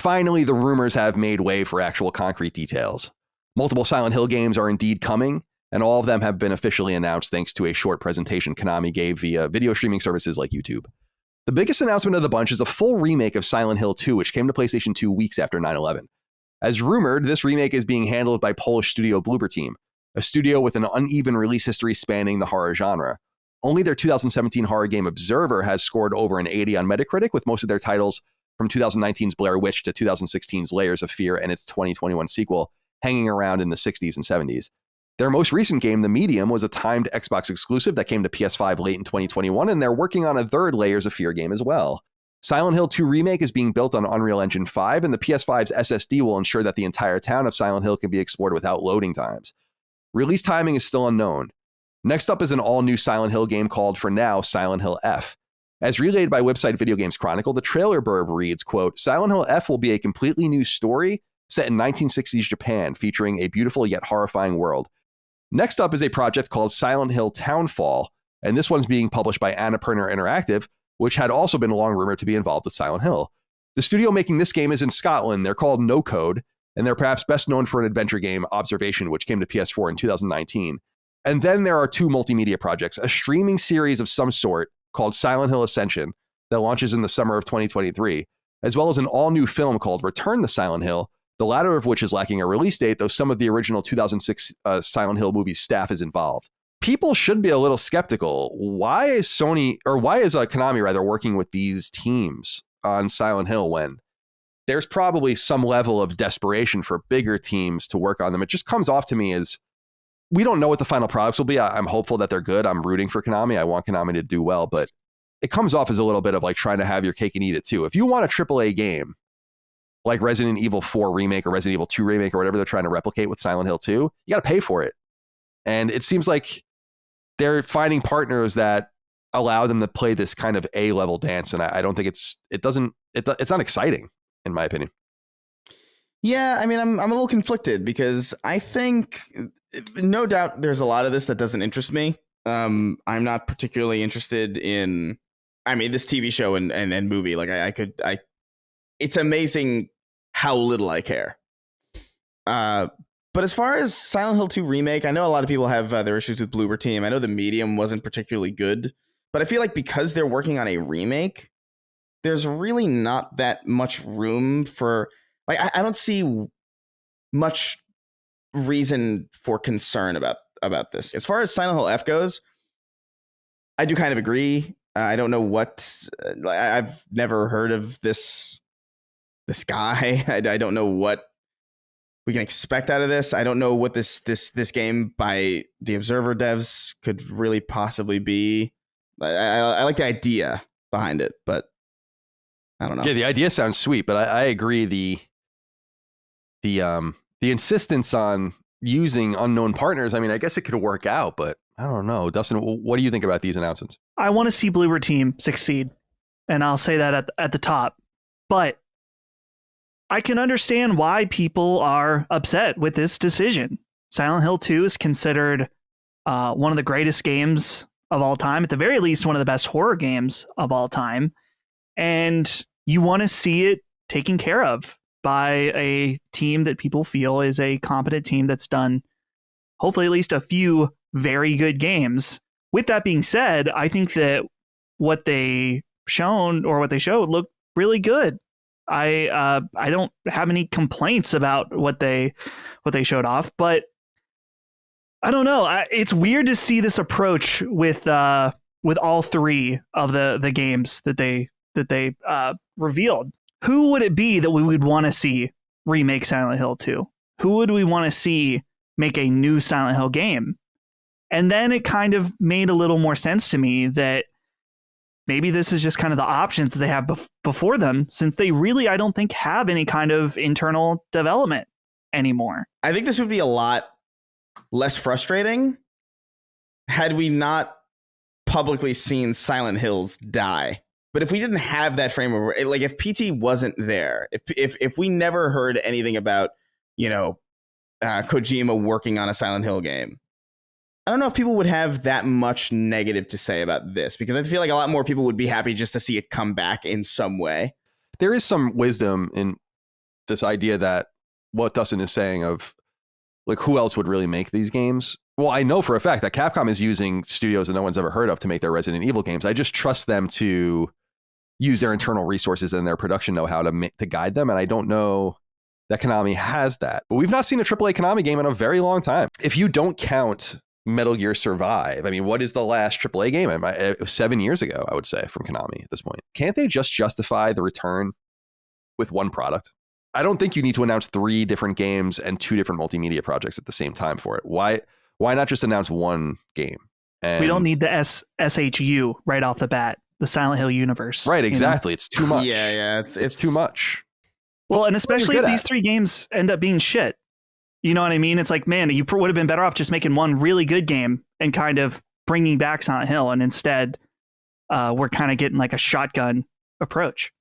finally the rumors have made way for actual concrete details. Multiple Silent Hill games are indeed coming, and all of them have been officially announced thanks to a short presentation Konami gave via video streaming services like YouTube. The biggest announcement of the bunch is a full remake of Silent Hill 2, which came to PlayStation 2 weeks after 9/11. As rumored, this remake is being handled by Polish studio Bloober Team, a studio with an uneven release history spanning the horror genre. Only their 2017 horror game Observer has scored over an 80 on Metacritic, with most of their titles from 2019's Blair Witch to 2016's Layers of Fear and its 2021 sequel hanging around in the 60s and 70s. Their most recent game, The Medium, was a timed Xbox exclusive that came to PS5 late in 2021, and they're working on a third Layers of Fear game as well. Silent Hill 2 Remake is being built on Unreal Engine 5, and the PS5's SSD will ensure that the entire town of Silent Hill can be explored without loading times. Release timing is still unknown. Next up is an all-new Silent Hill game called, for now, Silent Hill F. As relayed by website Video Games Chronicle, the trailer blurb reads, quote, Silent Hill F will be a completely new story set in 1960s Japan, featuring a beautiful yet horrifying world. Next up is a project called Silent Hill Townfall, and this one's being published by Annapurna Interactive, which had also been long rumored to be involved with Silent Hill. The studio making this game is in Scotland. They're called No Code, and they're perhaps best known for an adventure game, Observation, which came to PS4 in 2019. And then there are two multimedia projects, a streaming series of some sort called Silent Hill Ascension that launches in the summer of 2023, as well as an all-new film called Return to Silent Hill, the latter of which is lacking a release date, though some of the original 2006 Silent Hill movie's staff is involved. People should be a little skeptical. Why is Konami working with these teams on Silent Hill when there's probably some level of desperation for bigger teams to work on them? It just comes off to me as we don't know what the final products will be. I'm hopeful that they're good. I'm rooting for Konami. I want Konami to do well, but it comes off as a little bit of like trying to have your cake and eat it too. If you want a AAA game like Resident Evil 4 Remake or Resident Evil 2 Remake or whatever they're trying to replicate with Silent Hill 2, you got to pay for it. And it seems like they're finding partners that allow them to play this kind of A-level dance. And I don't think it's not exciting, in my opinion. Yeah, I mean, I'm a little conflicted because I think no doubt there's a lot of this that doesn't interest me. I'm not particularly interested in, this TV show and movie. Like it's amazing how little I care. But as far as Silent Hill 2 Remake, I know a lot of people have their issues with Bloober Team. I know The Medium wasn't particularly good, but I feel like because they're working on a remake, there's really not that much room for, like, I don't see much reason for concern about this. As far as Silent Hill F goes, I do kind of agree. I don't know what, I've never heard of this guy. I don't know what we can expect out of this. I don't know what this game by the Observer devs could really possibly be. I like the idea behind it, but I don't know. Yeah, the idea sounds sweet, but I agree. The insistence on using unknown partners, I guess it could work out, but I don't know. Dustin, what do you think about these announcements? I want to see Bloober Team succeed, and I'll say that at the top. But I can understand why people are upset with this decision. Silent Hill 2 is considered one of the greatest games of all time, at the very least, one of the best horror games of all time. And you want to see it taken care of by a team that people feel is a competent team that's done hopefully at least a few very good games. With that being said, I think that what they showed looked really good. I don't have any complaints about what they showed off, but I don't know. It's weird to see this approach with all three of the games that they revealed. Who would it be that we would want to see remake Silent Hill 2? Who would we want to see make a new Silent Hill game? And then it kind of made a little more sense to me that maybe this is just kind of the options that they have before them, since they really, I don't think, have any kind of internal development anymore. I think this would be a lot less frustrating had we not publicly seen Silent Hills die. But if we didn't have that frame of, like, if PT wasn't there, if we never heard anything about, Kojima working on a Silent Hill game, I don't know if people would have that much negative to say about this, because I feel like a lot more people would be happy just to see it come back in some way. There is some wisdom in this idea that what Dustin is saying of like who else would really make these games. Well, I know for a fact that Capcom is using studios that no one's ever heard of to make their Resident Evil games. I just trust them to use their internal resources and their production know-how to guide them. And I don't know that Konami has that. But we've not seen a AAA Konami game in a very long time. If you don't count Metal Gear Survive, I mean, what is the last AAA game? It was 7 years ago, I would say, from Konami at this point. Can't they just justify the return with one product? I don't think you need to announce 3 different games and 2 different multimedia projects at the same time for it. Why not just announce one game? And we don't need the SHU right off the bat, the Silent Hill universe. Right, exactly. It's too much. Yeah, it's too much. Well, and especially if these 3 games end up being shit. You know what I mean? It's like, man, you would have been better off just making one really good game and kind of bringing back Silent Hill. And instead, we're kind of getting like a shotgun approach.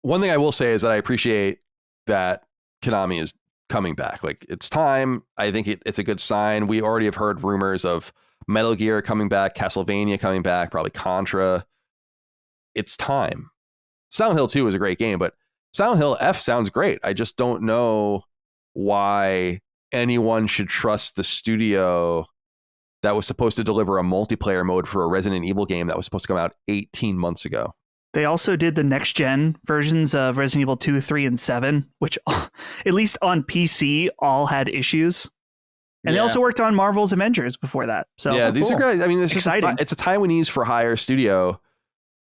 One thing I will say is that I appreciate that Konami is coming back. Like, it's time. I think it's a good sign. We already have heard rumors of Metal Gear coming back, Castlevania coming back, probably Contra. It's time. Silent Hill 2 is a great game, but Silent Hill F sounds great. I just don't know why anyone should trust the studio that was supposed to deliver a multiplayer mode for a Resident Evil game that was supposed to come out 18 months ago. They also did the next gen versions of Resident Evil 2, 3, and 7, which at least on PC all had issues. And they also worked on Marvel's Avengers before that. So yeah, these are great. I mean, it's exciting. It's a Taiwanese for hire studio.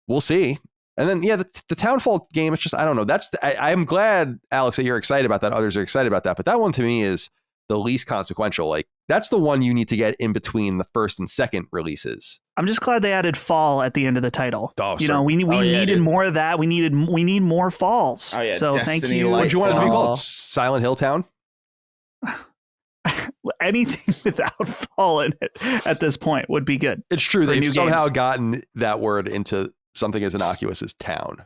We'll see. And then, the Townfall game, it's just, I don't know. I'm glad, Alex, that you're excited about that. Others are excited about that. But that one to me is the least consequential. Like, that's the one you need to get in between the first and second releases. I'm just glad they added fall at the end of the title. Oh, we needed more of that. We need more falls. Oh, yeah. So Destiny, thank you. What do you want it to be Fall. called? Silent Hill Town? Anything without fall in it at this point would be good. It's true. They've new somehow games. gotten that word into something as innocuous as town.